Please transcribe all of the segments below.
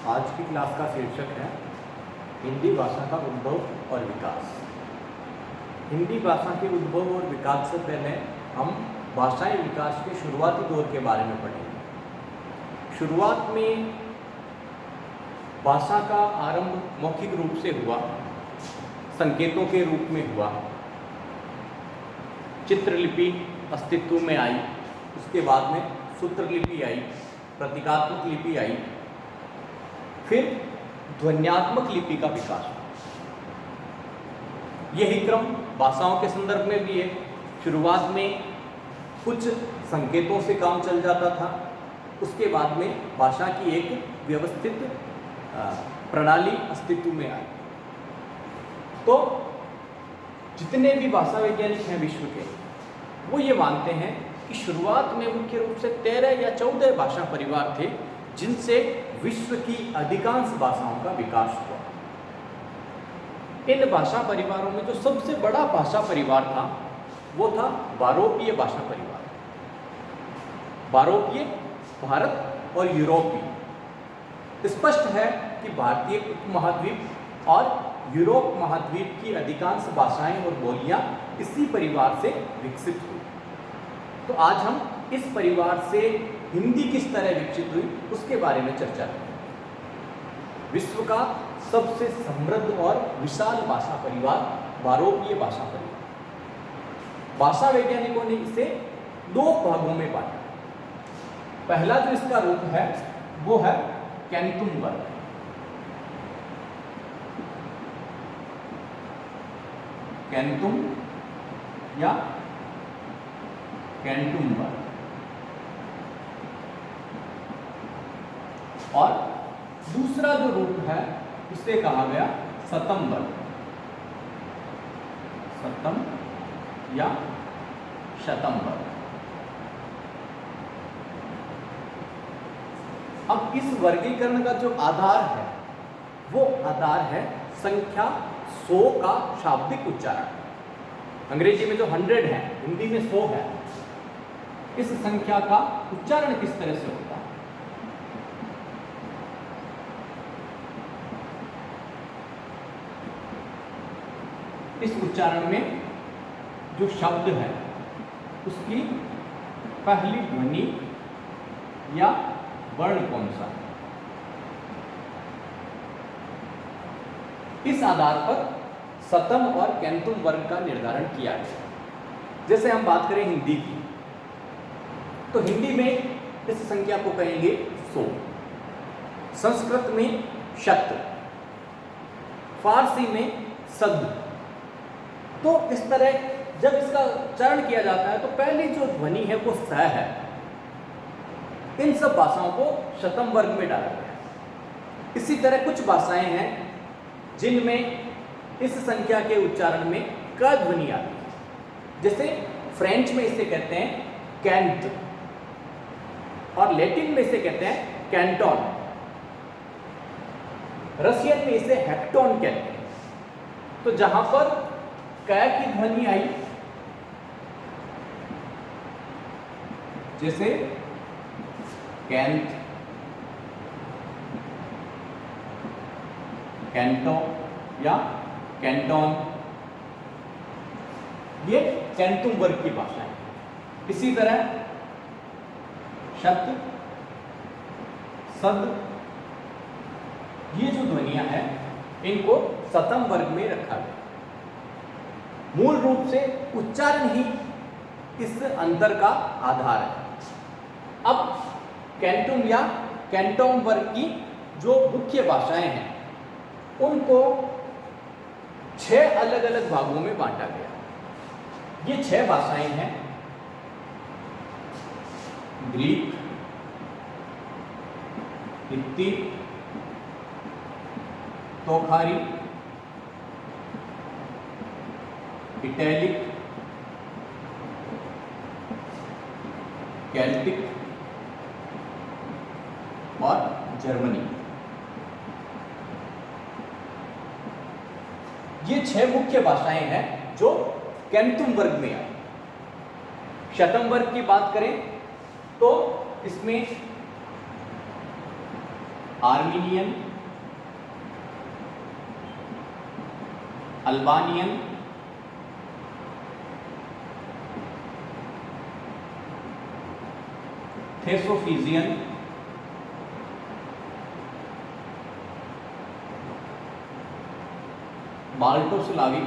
आज की क्लास का शीर्षक है हिंदी भाषा का उद्भव और विकास। हिंदी भाषा के उद्भव और विकास से पहले हम भाषाई विकास के शुरुआती दौर के बारे में पढ़ेंगे। शुरुआत में भाषा का आरंभ मौखिक रूप से हुआ, संकेतों के रूप में हुआ, चित्रलिपि अस्तित्व में आई, उसके बाद में सूत्रलिपि आई, प्रतीकात्मक लिपि आई, फिर ध्वन्यात्मक लिपि का विकास हुआ। यही क्रम भाषाओं के संदर्भ में भी है। शुरुआत में कुछ संकेतों से काम चल जाता था, उसके बाद में भाषा की एक व्यवस्थित प्रणाली अस्तित्व में आई। तो जितने भी भाषा वैज्ञानिक हैं विश्व के, वो ये मानते हैं कि शुरुआत में मुख्य रूप से 13 या 14 भाषा परिवार थे, जिनसे विश्व की अधिकांश भाषाओं का विकास हुआ। इन भाषा परिवारों में जो सबसे बड़ा भाषा परिवार था वो था बारोपीय भाषा परिवार। बारोपीय भारत और यूरोपीय। स्पष्ट है कि भारतीय उपमहाद्वीप और यूरोप महाद्वीप की अधिकांश भाषाएं और बोलियां इसी परिवार से विकसित हुई। तो आज हम इस परिवार से हिंदी किस तरह विकसित हुई उसके बारे में चर्चा करेंगे। विश्व का सबसे समृद्ध और विशाल भाषा परिवार बारोपीय भाषा परिवार। भाषा वैज्ञानिकों ने इसे 2 भागों में बांटा। पहला जो इसका रूप है वो है कैंतुम वर्ग। कैंतुम या कैंटुम वर्ग। और दूसरा जो रूप है इसे कहा गया शतम वर्ग। शतम या शतम वर्ग। अब इस वर्गीकरण का जो आधार है वो आधार है संख्या 100 का शाब्दिक उच्चारण। अंग्रेजी में जो 100 है, हिंदी में 100 है। इस संख्या का उच्चारण किस तरह से होता है? इस उच्चारण में जो शब्द है उसकी पहली ध्वनि या वर्ण कौन सा है, इस आधार पर शतम और कैंतुम वर्ग का निर्धारण किया गया। जैसे हम बात करें हिंदी की, तो हिंदी में इस संख्या को कहेंगे 100, संस्कृत में शत, फारसी में सद। तो इस तरह जब इसका उच्चारण किया जाता है तो पहली जो ध्वनि है वो स है। इन सब भाषाओं को शतम वर्ग में डाला गया। इसी तरह कुछ भाषाएं हैं जिनमें इस संख्या के उच्चारण में क ध्वनि आती है। जैसे फ्रेंच में इसे कहते हैं कैंट और लैटिन में इसे कहते हैं कैंटोन। रशियन में इसे हेक्टोन कहते हैं। तो जहां पर क की ध्वनि आई, जैसे कैंट, कैंटो या कैंटोन, ये कैंतुम वर्ग की भाषा है। इसी तरह शब्द, सद, ये जो ध्वनियां हैं इनको शतम वर्ग में रखा गया। मूल रूप से उच्चारण ही इस अंतर का आधार है। अब कैंटुम या कैंटोन वर्ग की जो मुख्य भाषाएं हैं उनको 6 अलग अलग भागों में बांटा गया। ये 6 भाषाएं हैं ग्रीक, हित्ती, तोखारी, इटैलिक, केल्टिक और जर्मनी। ये 6 मुख्य भाषाएं हैं जो कैंतुम वर्ग में आई। शतम वर्ग की बात करें तो इसमें आर्मीनियन, अल्बानियन, थेसोफिजियन, बाल्टोस्लाविक,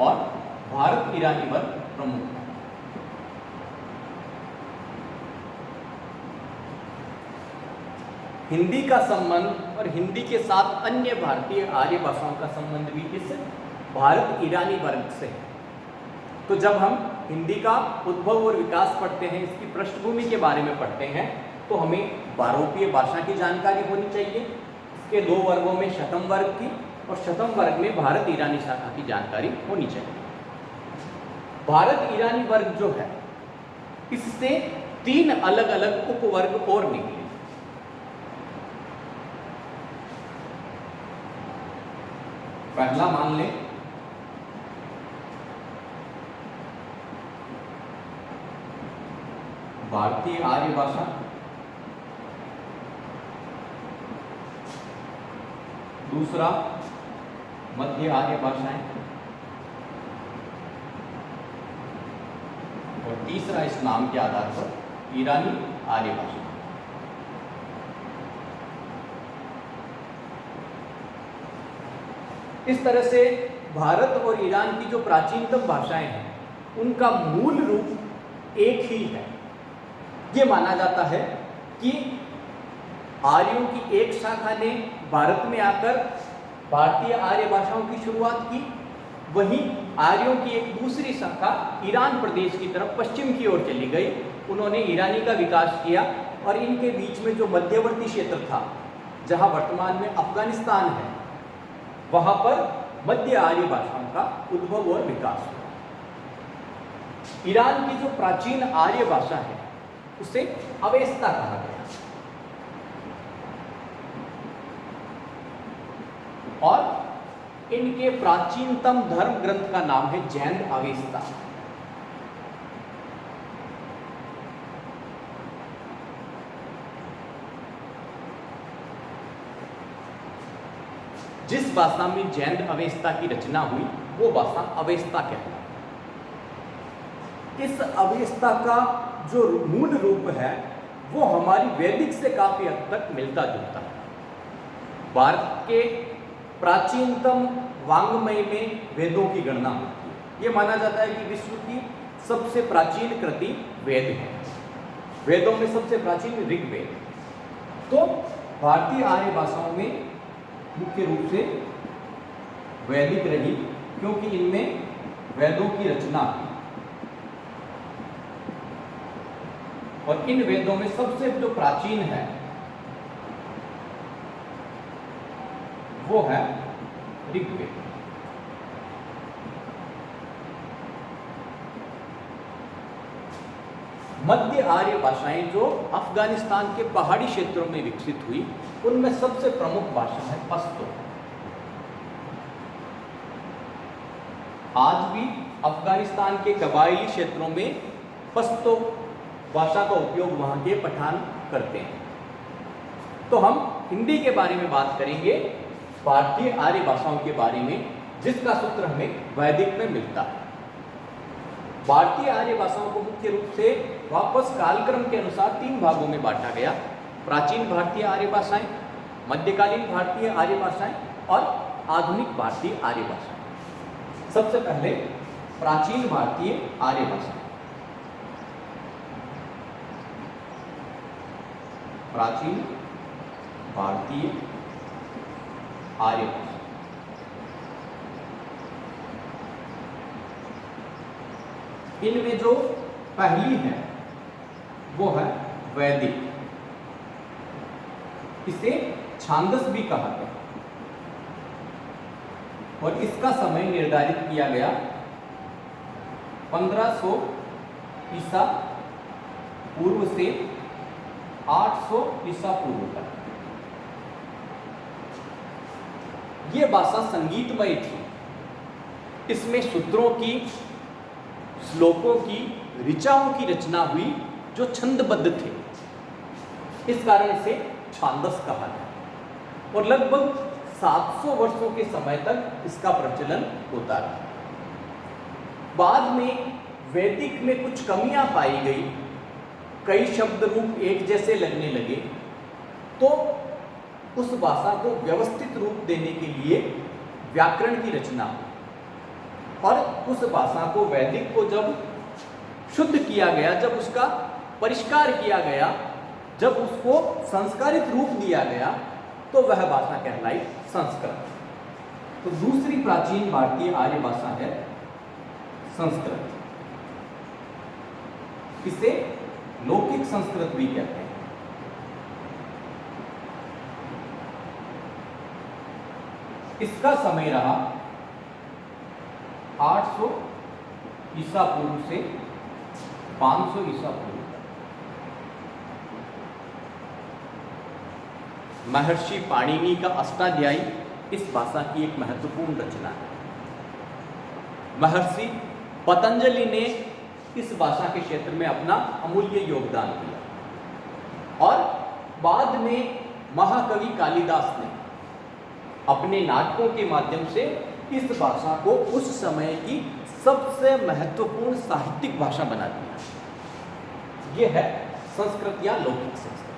और भारत ईरानी वर्ग प्रमुख है। हिंदी का संबंध और हिंदी के साथ अन्य भारतीय आर्य भाषाओं का संबंध भी इस भारत ईरानी वर्ग से है। तो जब हम हिंदी का उद्भव और विकास पढ़ते हैं, इसकी पृष्ठभूमि के बारे में पढ़ते हैं, तो हमें बहुरूपीय भाषा की जानकारी होनी चाहिए। इसके दो वर्गों में शतम वर्ग की और शतम वर्ग में भारत ईरानी शाखा की जानकारी होनी चाहिए। भारत ईरानी वर्ग जो है, इससे 3 अलग अलग उपवर्ग और निकले। पहला मान लें भारतीय आर्य भाषा, दूसरा मध्य आर्य भाषाएं, और तीसरा इस नाम के आधार पर ईरानी आर्य भाषा। इस तरह से भारत और ईरान की जो प्राचीनतम भाषाएं हैं, उनका मूल रूप एक ही है। ये माना जाता है कि आर्यों की एक शाखा ने भारत में आकर भारतीय आर्य भाषाओं की शुरुआत की, वहीं आर्यों की एक दूसरी शाखा ईरान प्रदेश की तरफ पश्चिम की ओर चली गई। उन्होंने ईरानी का विकास किया और इनके बीच में जो मध्यवर्ती क्षेत्र था, जहां वर्तमान में अफगानिस्तान है, वहां पर मध्य आर्य भाषाओं का उद्भव और विकास हुआ। ईरान की जो प्राचीन आर्य भाषा है, उसे अवेस्ता कहा गया, और इनके प्राचीनतम धर्म ग्रंथ का नाम है जैन अवेस्ता। जिस भाषा में जैन अवेस्ता की रचना हुई, वो भाषा अवेस्ता कहलाती है। इस अवेस्ता का जो मूल रूप है, वो हमारी वैदिक से काफी हद तक मिलता जुलता है। भारत के प्राचीनतम वांग्मय में वेदों की गणना होती है। ये माना जाता है कि विश्व की सबसे प्राचीन कृति वेद है। वेदों में सबसे प्राचीन ऋग्वेद। तो भारतीय आर्य भाषाओं में मुख्य रूप से वैदिक रही, क्योंकि इनमें वेदों की रचना हुई, और इन वेदों में सबसे जो प्राचीन है वो है ऋग्वेद। मध्य आर्य भाषाएं जो अफगानिस्तान के पहाड़ी क्षेत्रों में विकसित हुई, उनमें सबसे प्रमुख भाषा है पश्तो। आज भी अफगानिस्तान के कबायली क्षेत्रों में पश्तो भाषा का उपयोग वहां के पठान करते हैं। तो हम हिंदी के बारे में बात करेंगे, भारतीय आर्य भाषाओं के बारे में, जिसका सूत्र हमें वैदिक में मिलता है। भारतीय आर्य भाषाओं को मुख्य रूप से वापस कालक्रम के अनुसार 3 भागों में बांटा गया: प्राचीन भारतीय आर्य भाषाएं, मध्यकालीन भारतीय आर्य भाषाएं और आधुनिक भारतीय आर्य भाषाएं। सबसे पहले प्राचीन भारतीय आर्य भाषा। प्राचीन भारतीय आर्य भाषा, इनमें जो पहली है वो है वैदिक। इसे छांदस भी कहा गया, और इसका समय निर्धारित किया गया 1500 ईसा पूर्व से 800 ईसा पूर्व तक। ये भाषा संगीतमय थी। इसमें सूत्रों की, श्लोकों की ऋचाओं की रचना हुई जो छंदबद्ध थे। इस कारण इसे छांदस कहा गया और लगभग 700 वर्षों के समय तक इसका प्रचलन होता रहा। बाद में वैदिक में कुछ कमियां पाई गई, कई शब्द रूप एक जैसे लगने लगे, तो उस भाषा को व्यवस्थित रूप देने के लिए व्याकरण की रचना हुई और उस भाषा को वैदिक को जब शुद्ध किया गया, जब उसका परिष्कार किया गया, जब उसको संस्कारित रूप दिया गया, तो वह भाषा कहलाई संस्कृत। तो दूसरी प्राचीन भारतीय आर्य भाषा है संस्कृत। इसे लौकिक संस्कृत भी कहते हैं। इसका समय रहा 800 ईसा पूर्व से 500 ईसा पूर्व। महर्षि पाणिनि का अष्टाध्यायी इस भाषा की एक महत्वपूर्ण रचना है। महर्षि पतंजलि ने इस भाषा के क्षेत्र में अपना अमूल्य योगदान दिया और बाद में महाकवि कालिदास ने अपने नाटकों के माध्यम से इस भाषा को उस समय की सबसे महत्वपूर्ण साहित्यिक भाषा बना दिया। यह है संस्कृत या लौकिक संस्कृत।